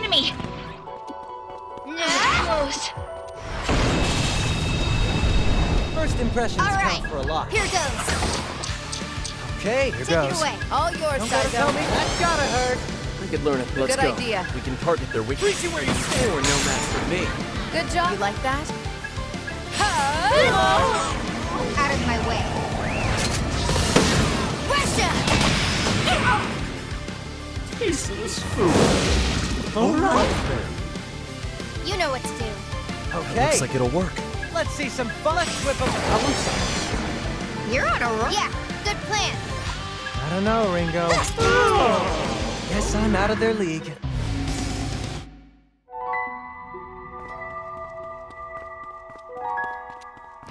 Enemy! Close. First impressions All right, count for a lot. here goes. Okay, here Take goes. it away. All yours, Don't gotta tell Psycho. me. That's gotta hurt. I could learn it. Let's Good go. idea. We can target their weakness. Where you stand. Or no match for me. Good job. You like that? Out of my way. Russia! Tasteless food. All right then. You know what to do. Okay, Looks like it'll work. let's see some fun. Let's whip 'em. You're on a roll. Yeah, good plan. I don't know, Ringo. Guess I'm out of their league.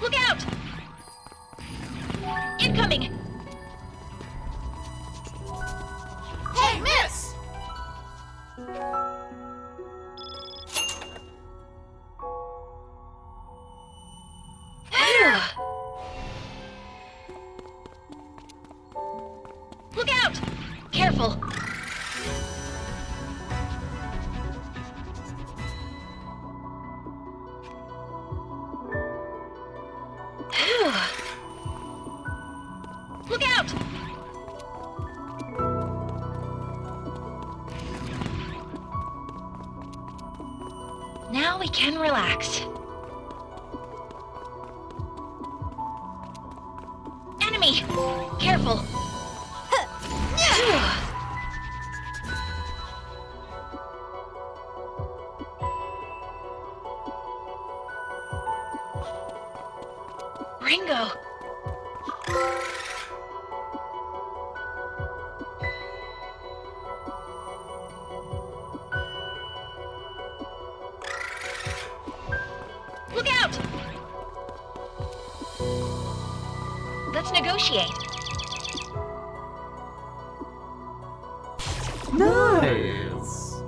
Look out! Incoming! Hey, miss! Look out! Careful! Look out! Now we can relax. Enemy! Careful! Ringo! Look out! Let's negotiate. Nice.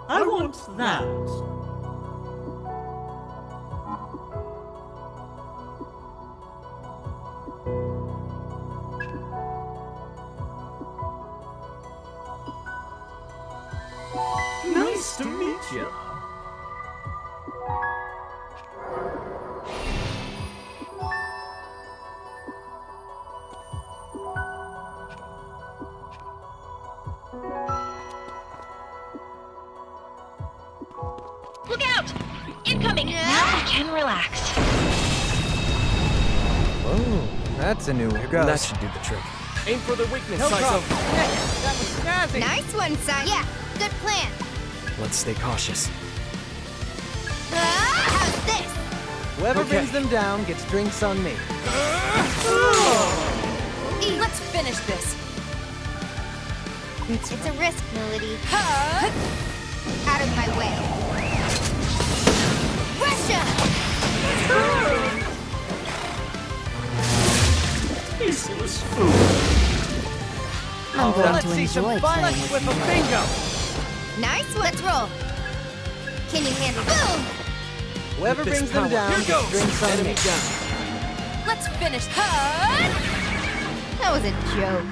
I want that. Nice to meet you. Look out! Incoming! Now we can relax. Whoa, that's a new one. Here goes. That should do the trick. Aim for the weakness, No Psycho. problem. Hey, that was snazzy. Nice one, son. Yeah, good plan. Let's stay cautious. How's this? Whoever Okay. brings them down gets drinks on me. Let's finish this. It's It's a risk, Melody. Out of my way. Russia! Tasteless food. I'm going let's to see some enjoy fun. playing Let's with whip you. a bingo. Nice one. Let's roll. Can you handle boom? Whoever This brings them power. down Here gets goes. drinks on Enemy me. down. Let's finish. That was a joke.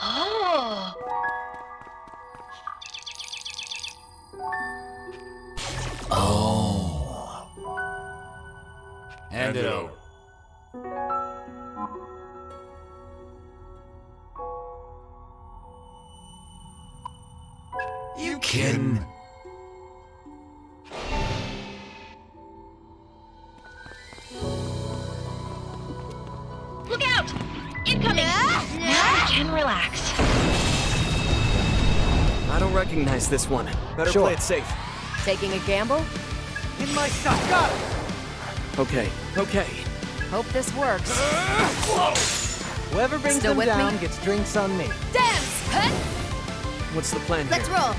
Oh! Hand it over. You kidding? Look out! Incoming! Now we can relax. I don't recognize this one. Better Sure. play it safe. Taking a gamble? In my shot. Got it. Okay, okay. Hope this works. Whoever brings Still them with down me? gets drinks on me. Dance! Huh? What's the plan Let's here? roll.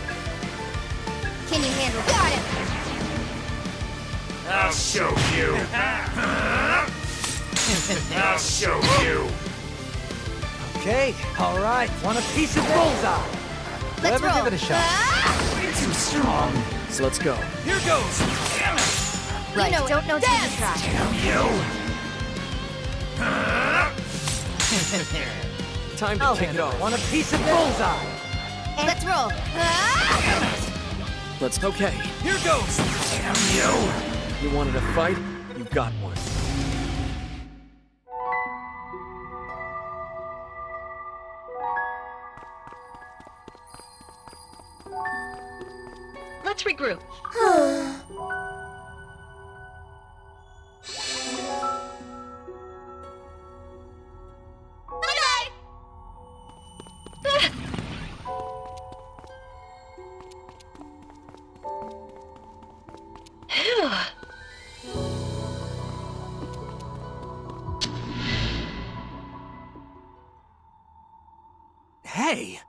Can you handle? Got it. I'll show you. I'll show you. Okay, all right. Want a piece of bullseye? Let's Whoever roll. give it a shot. Way too strong. So let's go. Here goes. Damn it. Right. Don't know till you try. Damn you. Time to I'll kick it handle it. off. Want a piece of bullseye? Let's roll. Let's. Okay, here goes. Damn you! You wanted a fight? You got one. Let's regroup. Bye-bye! Phew. Hey!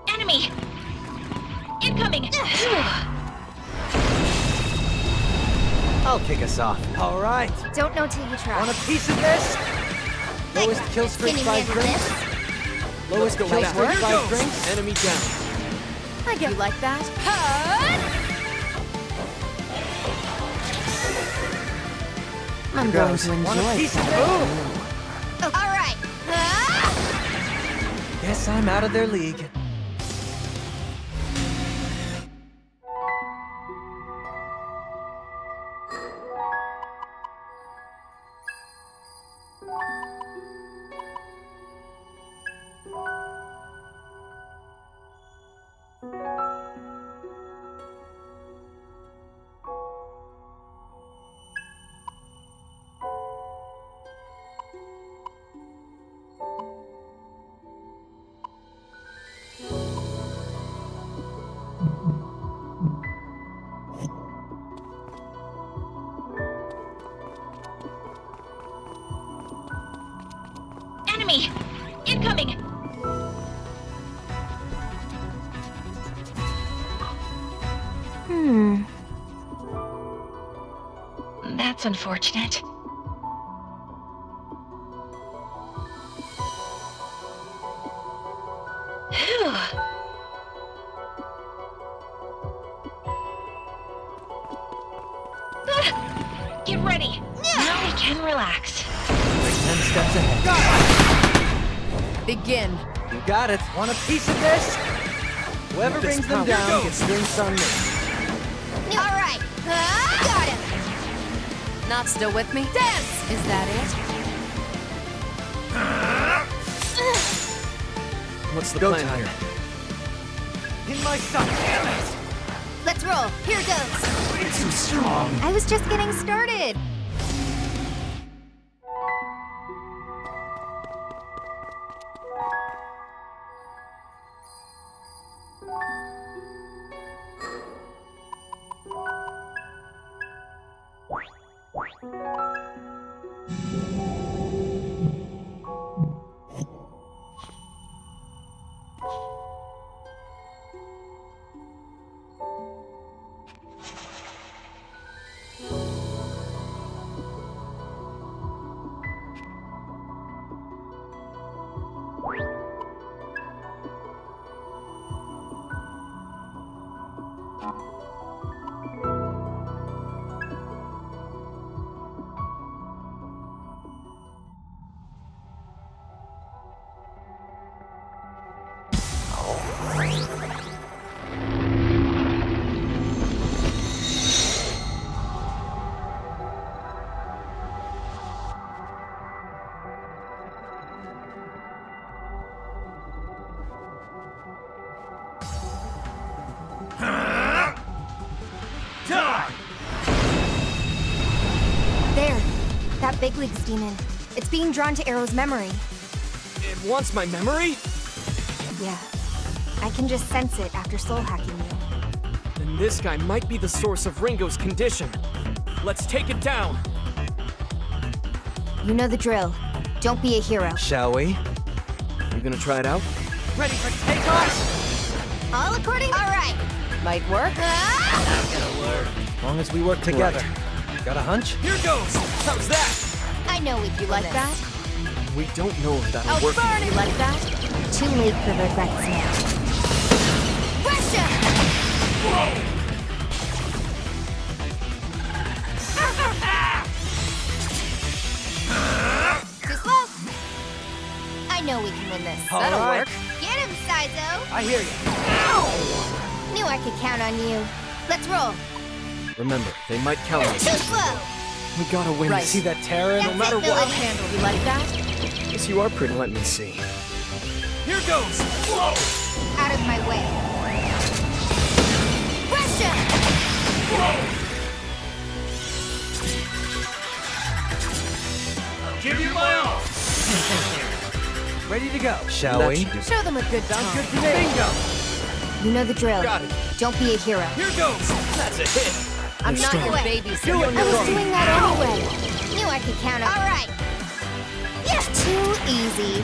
Enemy! Incoming! Phew. I'll kick us off. All right. Don't know till you try. Want a piece of this? Lowest kill streak Can you by handle drinks. this? Lowest kill Go back. streak Here by goes. drinks. Enemy down. I get you like that. I'm going to enjoy. Want a piece of this? Oh, all right. Guess I'm out of their league. Enemy! Incoming! That's unfortunate. Phew. Ah, get ready. Now we can relax. 10 steps ahead. Begin. You got it. Want a piece of this? Whoever This brings them power down goes. gets drinks on me. All right. Got him. Not still with me? Dance! Is that it? What's the Go plan time. here? In my sight. Damn it. Let's roll. Here goes. Way too strong! I was just getting started. There. That big league's demon. It's being drawn to Arrow's memory. It wants my memory? Yeah. I can just sense it after soul hacking you. Then this guy might be the source of Ringo's condition. Let's take it down. You know the drill. Don't be a hero. Shall we? You gonna try it out? Ready for takeoff? All according. All right. Might work. As long as we work together. Got a hunch? Here goes! How's that? I know if you like that. We don't know if that'll I'll work. burn it like that. Too late for regrets now. Russia! Too slow. I know we can win this. That'll right. work. Get him, Saizo. I hear you. Knew I could count on you. Let's roll. Remember, they might count on Too us. slow. We gotta win Right. this. See that terror? That's No matter it, Billy. I'll what. handle you like that. Guess you are pretty. Let me see. Here goes! Whoa! Out of my way. Russia! Give you my all. Ready to go, shall That we? should do. Show them a good Sounds time. good to me. Bingo! You know the drill. Got it. Don't be a hero. Here goes! That's a hit! I'm not Understand. your Wait. babysitter. I was doing that anyway. Knew I could count on. All right. Yeah, too easy.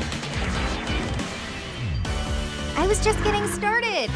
I was just getting started.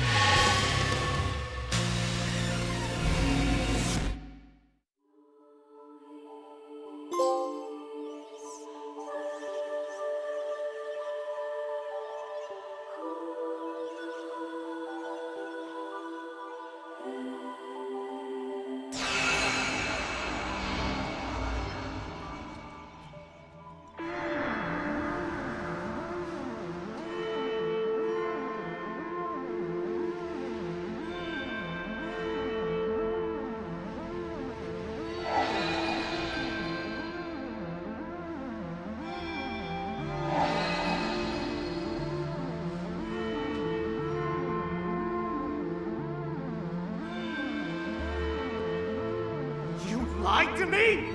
You lied to me?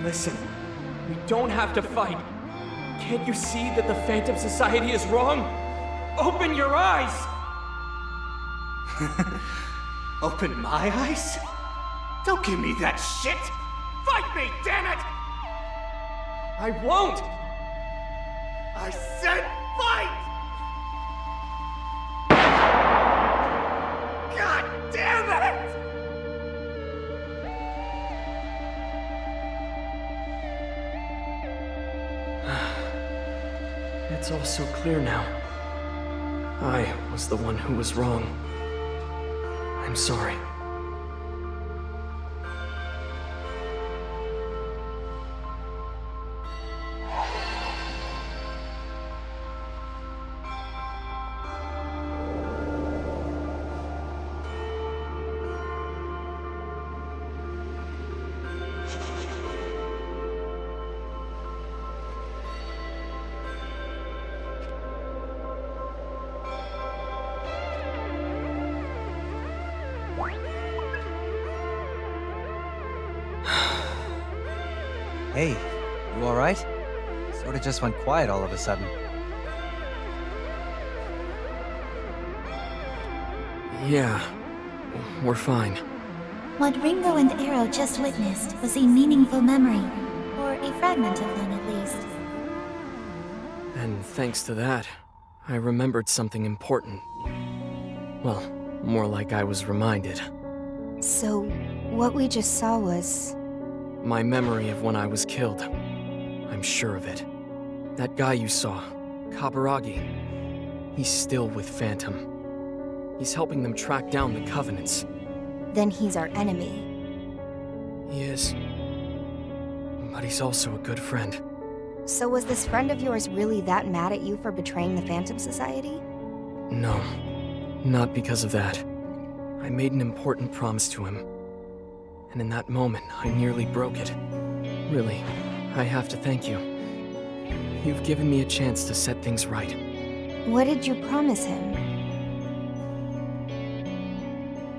Listen, we don't have to fight. Can't you see that the Phantom Society is wrong? Open your eyes! Open my eyes? Don't give me that shit! Fight me, damn it! I won't! I said fight! God damn it! It's all so clear now. I was the one who was wrong. I'm sorry. Hey, you alright? Sorta just went quiet all of a sudden. Yeah, we're fine. What Ringo and Arrow just witnessed was a meaningful memory, or a fragment of one at least. And thanks to that, I remembered something important. Well, more like I was reminded. So, what we just saw was... My memory of when I was killed. I'm sure of it. That guy you saw, Kaburagi, he's still with Phantom. He's helping them track down the Covenants. Then he's our enemy. He is. But he's also a good friend. So was this friend of yours really that mad at you for betraying the Phantom Society? No, not because of that. I made an important promise to him. And in that moment, I nearly broke it. Really, I have to thank you. You've given me a chance to set things right. What did you promise him?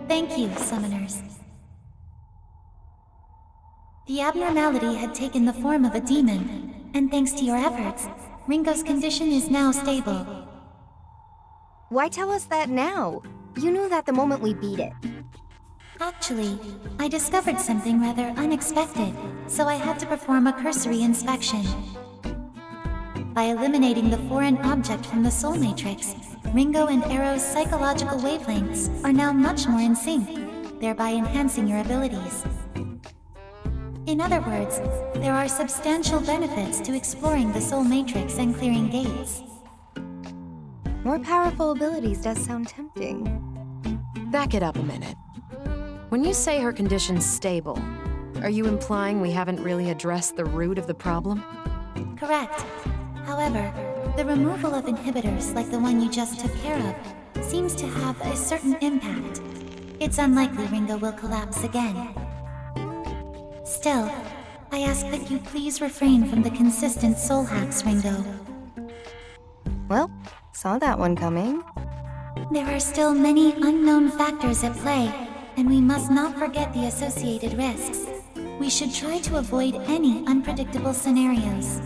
Thank you, Summoners. The abnormality had taken the form of a demon, and thanks to your efforts, Ringo's condition is now stable. Why tell us that now? You knew that the moment we beat it. Actually, I discovered something rather unexpected, so I had to perform a cursory inspection. By eliminating the foreign object from the soul matrix, Ringo and Arrow's psychological wavelengths are now much more in sync, thereby enhancing your abilities. In other words, there are substantial benefits to exploring the soul matrix and clearing gates. More powerful abilities does sound tempting. Back it up a minute. When you say her condition's stable, are you implying we haven't really addressed the root of the problem? Correct. However, the removal of inhibitors like the one you just took care of seems to have a certain impact. It's unlikely Ringo will collapse again. Still, I ask that you please refrain from the consistent soul hacks, Ringo. Well, saw that one coming. There are still many unknown factors at play, and we must not forget the associated risks. We should try to avoid any unpredictable scenarios.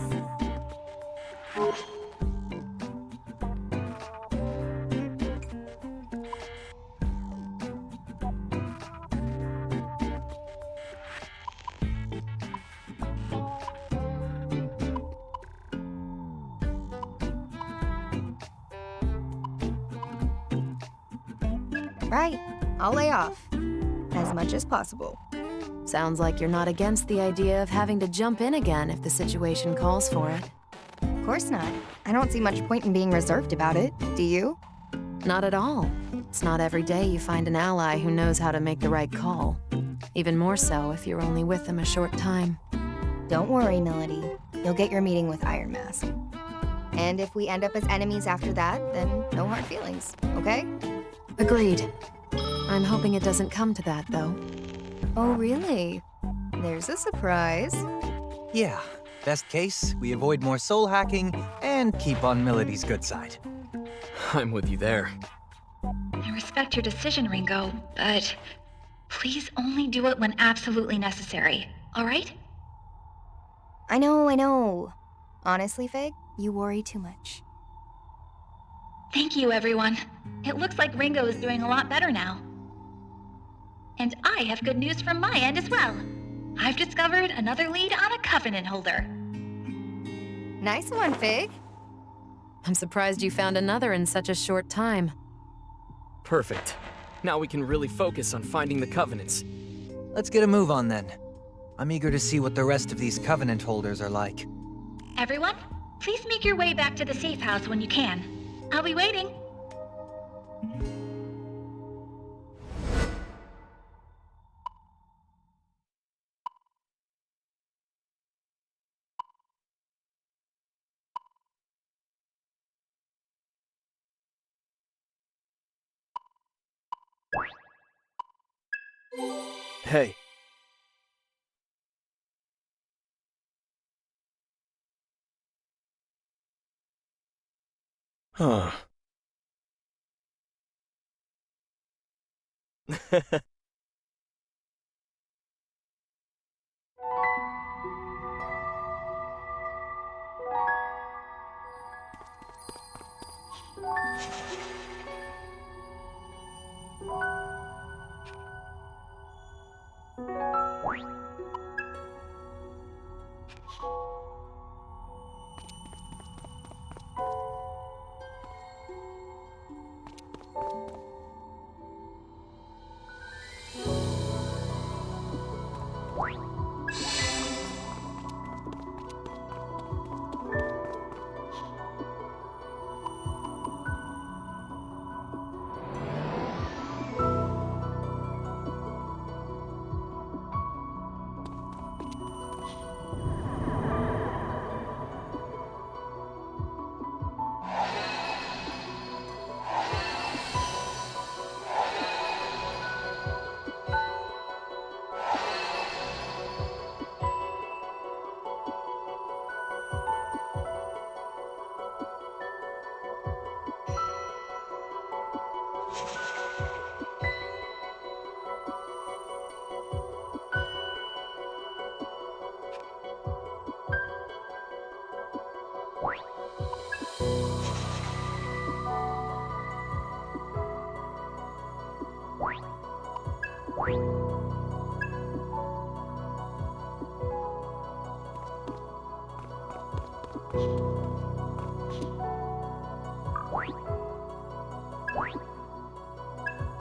Right, I'll lay off. As much as possible. Sounds like you're not against the idea of having to jump in again if the situation calls for it. Of course not. I don't see much point in being reserved about it, do you? Not at all. It's not every day you find an ally who knows how to make the right call. Even more so if you're only with them a short time. Don't worry, Melody. You'll get your meeting with Iron Mask. And if we end up as enemies after that, then no hard feelings, okay? Agreed. I'm hoping it doesn't come to that, though. Oh, really? There's a surprise. Yeah, best case, we avoid more soul hacking and keep on Melody's good side. I'm with you there. I respect your decision, Ringo, but please only do it when absolutely necessary, alright? I know. Honestly, Fig, you worry too much. Thank you, everyone. It looks like Ringo is doing a lot better now. And I have good news from my end as well. I've discovered another lead on a covenant holder. Nice one, Fig. I'm surprised you found another in such a short time. Perfect. Now we can really focus on finding the covenants. Let's get a move on then. I'm eager to see what the rest of these covenant holders are like. Everyone, please make your way back to the safe house when you can. I'll be waiting. Hey. Huh.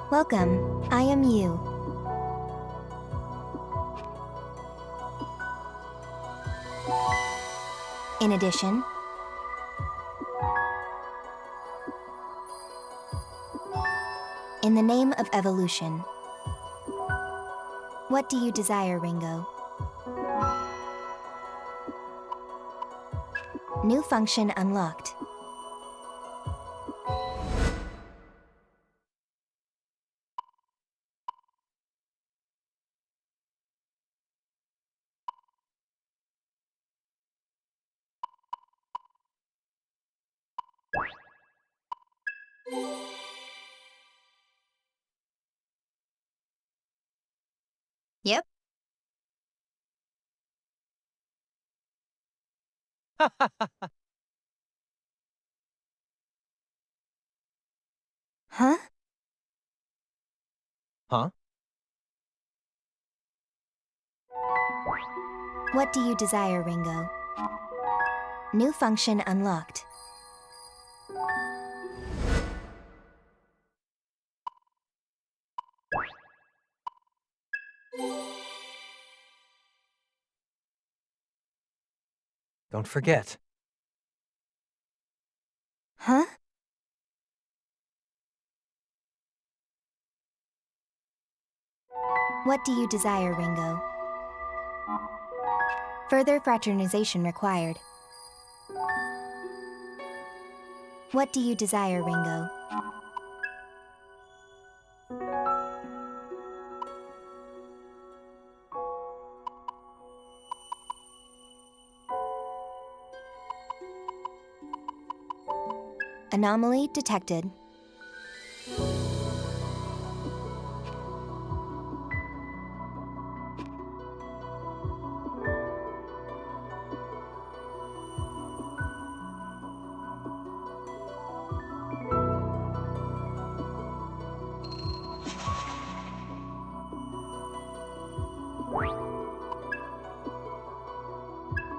Welcome, I am you. In addition, in the name of evolution, what do you desire, Ringo? New function unlocked. Yep. Huh? Huh? What do you desire, Ringo? New function unlocked. Don't forget. Huh? What do you desire, Ringo? Further fraternization required. What do you desire, Ringo? Anomaly detected.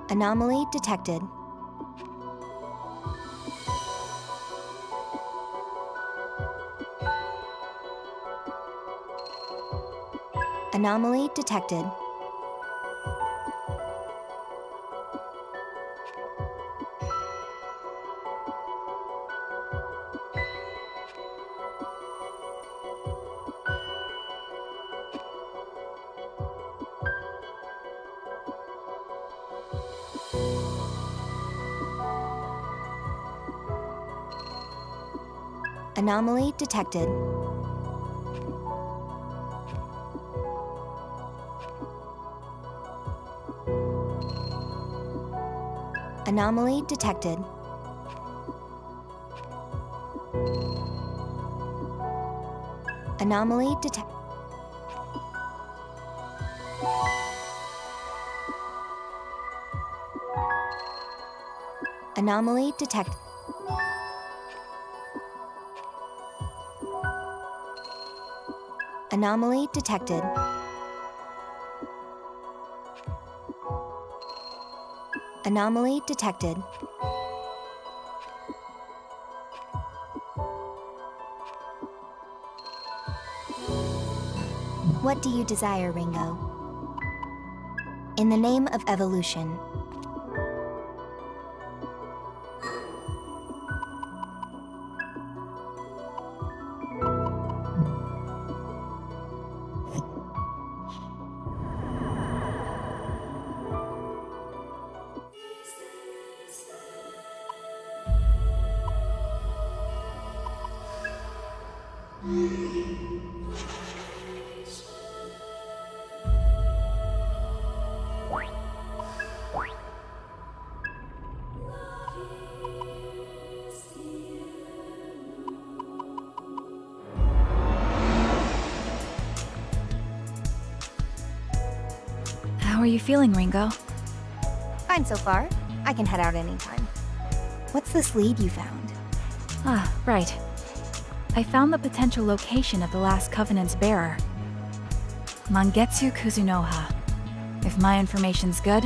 Anomaly detected. Anomaly detected. Anomaly detected. Anomaly detected. Anomaly detected. Anomaly detected. Anomaly detected. Anomaly detected. What do you desire, Ringo? In the name of evolution. How are you feeling, Ringo? Fine so far. I can head out anytime. What's this lead you found? Ah, right. I found the potential location of the Last Covenant's bearer. Mangetsu Kuzunoha. If my information's good,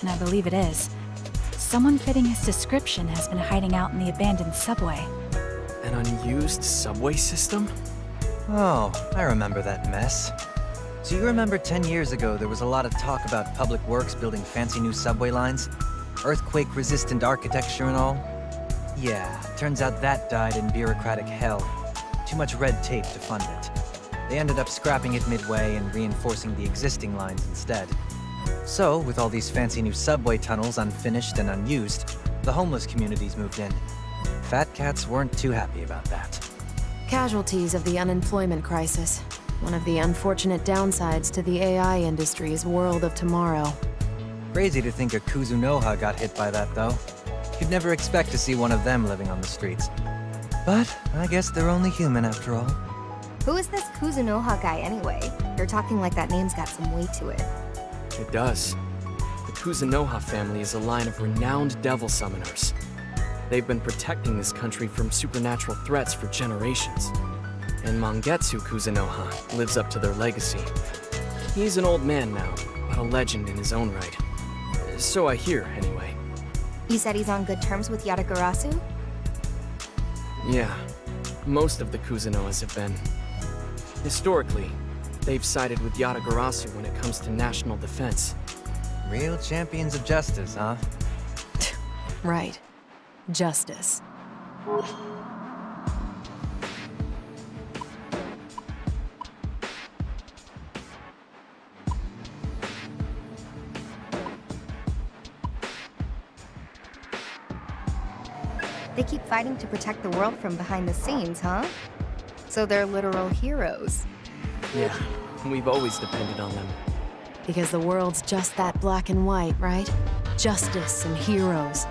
and I believe it is, someone fitting his description has been hiding out in the abandoned subway. An unused subway system? Oh, I remember that mess. So you remember 10 years ago there was a lot of talk about public works building fancy new subway lines? earthquake-resistant architecture and all. Yeah, turns out that died in bureaucratic hell. Too much red tape to fund it. They ended up scrapping it midway and reinforcing the existing lines instead. So, with all these fancy new subway tunnels unfinished and unused, the homeless communities moved in. Fat cats weren't too happy about that. Casualties of the unemployment crisis. One of the unfortunate downsides to the AI industry's world of tomorrow. Crazy to think a Kuzunoha got hit by that, though. You'd never expect to see one of them living on the streets. But I guess they're only human after all. Who is this Kuzunoha guy anyway? You're talking like that name's got some weight to it. It does. The Kuzunoha family is a line of renowned devil summoners. They've been protecting this country from supernatural threats for generations. And Mangetsu Kuzunoha lives up to their legacy. He's an old man now, but a legend in his own right. So I hear, anyway. You said he's on good terms with Yatagarasu? Yeah, most of the Kuzunohas have been. Historically, they've sided with Yatagarasu when it comes to national defense. Real champions of justice, huh? Right. Justice. They keep fighting to protect the world from behind the scenes, huh? So they're literal heroes. Yeah, we've always depended on them. Because the world's just that black and white, right? Justice and heroes.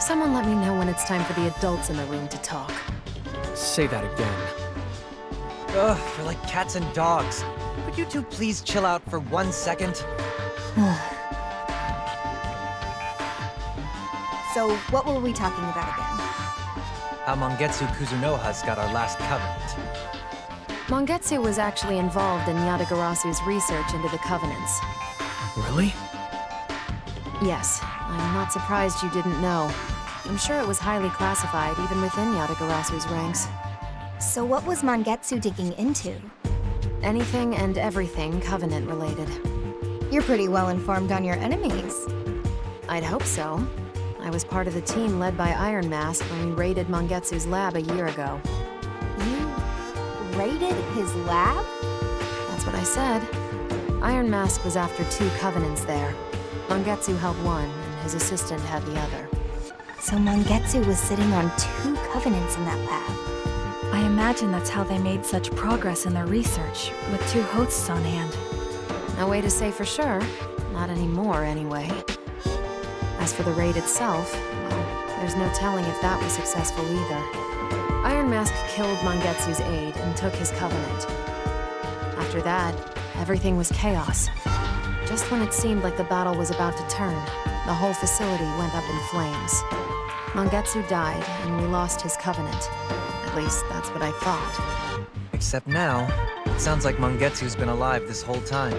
Someone let me know when it's time for the adults in the room to talk. Say that again. Ugh, you're like cats and dogs. Could you two please chill out for 1 second? So, what were we talking about again? How Mangetsu Kuzunoha's got our last covenant. Mangetsu was actually involved in Yatagarasu's research into the covenants. Really? Yes, I'm not surprised you didn't know. I'm sure it was highly classified even within Yatagarasu's ranks. So what was Mangetsu digging into? Anything and everything covenant related. You're pretty well informed on your enemies. I'd hope so. I was part of the team led by Iron Mask when we raided Mangetsu's lab a year ago. You raided his lab? That's what I said. Iron Mask was after 2 covenants there. Mangetsu held one, and his assistant had the other. So Mangetsu was sitting on 2 covenants in that lab. I imagine that's how they made such progress in their research, with 2 hosts on hand. No way to say for sure. Not anymore, anyway. As for the raid itself, well, there's no telling if that was successful either. Iron Mask killed Mangetsu's aide and took his covenant. After that, everything was chaos. Just when it seemed like the battle was about to turn, the whole facility went up in flames. Mangetsu died, and we lost his covenant. At least, that's what I thought. Except now, it sounds like Mangetsu's been alive this whole time.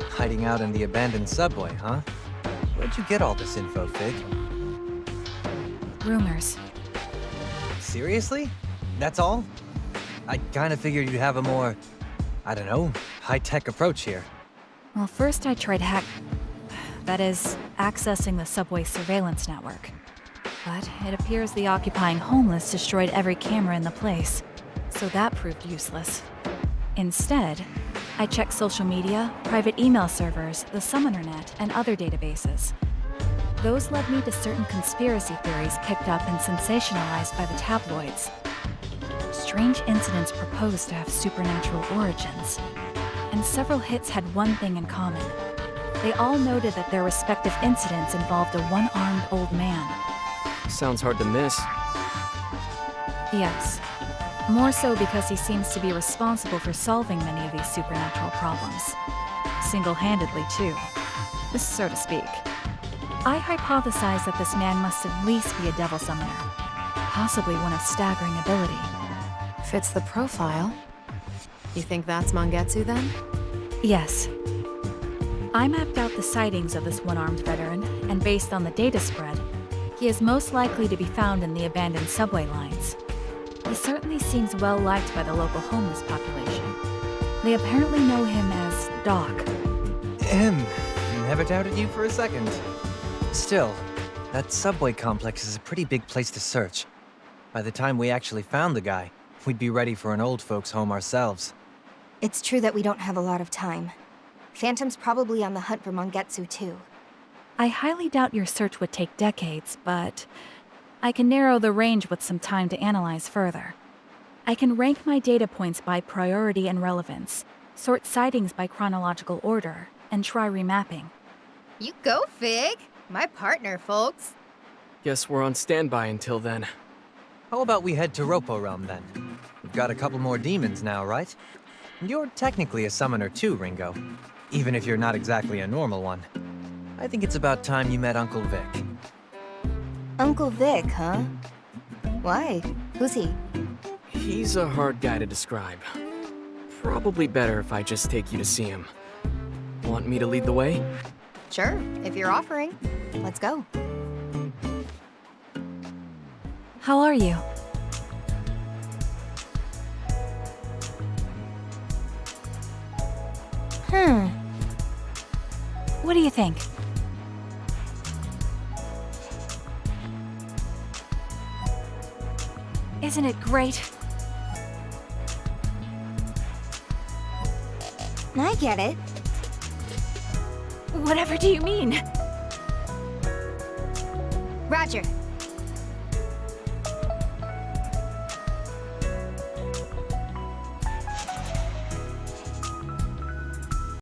Hiding out in the abandoned subway, huh? Where'd you get all this info, Fig? Rumors. Seriously? That's all? I kinda figured you'd have a more, I don't know, high-tech approach here. Well, first I tried that is, accessing the subway surveillance network. But it appears the occupying homeless destroyed every camera in the place, so that proved useless. Instead, I checked social media, private email servers, the Summoner Net, and other databases. Those led me to certain conspiracy theories picked up and sensationalized by the tabloids. Strange incidents proposed to have supernatural origins. And several hits had one thing in common. They all noted that their respective incidents involved a one-armed old man. Sounds hard to miss. Yes. More so because he seems to be responsible for solving many of these supernatural problems. Single-handedly, too. So to speak. I hypothesize that this man must at least be a devil summoner. Possibly one of staggering ability. Fits the profile. You think that's Mangetsu, then? Yes. I mapped out the sightings of this one-armed veteran, and based on the data spread, he is most likely to be found in the abandoned subway lines. He certainly seems well-liked by the local homeless population. They apparently know him as Doc. Never doubted you for a second. Still, That subway complex is a pretty big place to search. By the time we actually found the guy, we'd be ready for an old folks' home ourselves. It's true that we don't have a lot of time. Phantom's probably on the hunt for Mangetsu too. I highly doubt your search would take decades, but I can narrow the range with some time to analyze further. I can rank my data points by priority and relevance, sort sightings by chronological order, and try remapping. You go, Fig! My partner, folks. Guess we're on standby until then. How about we head to Ropo Realm then? We've got a couple more demons now, right? And you're technically a summoner too, Ringo. Even if you're not exactly a normal one. I think it's about time you met Uncle Vic. Uncle Vic, huh? Why? Who's he? He's a hard guy to describe. Probably better if I just take you to see him. Want me to lead the way? Sure, if you're offering. Let's go. How are you? What do you think? Isn't it great? I get it. Whatever do you mean? Roger.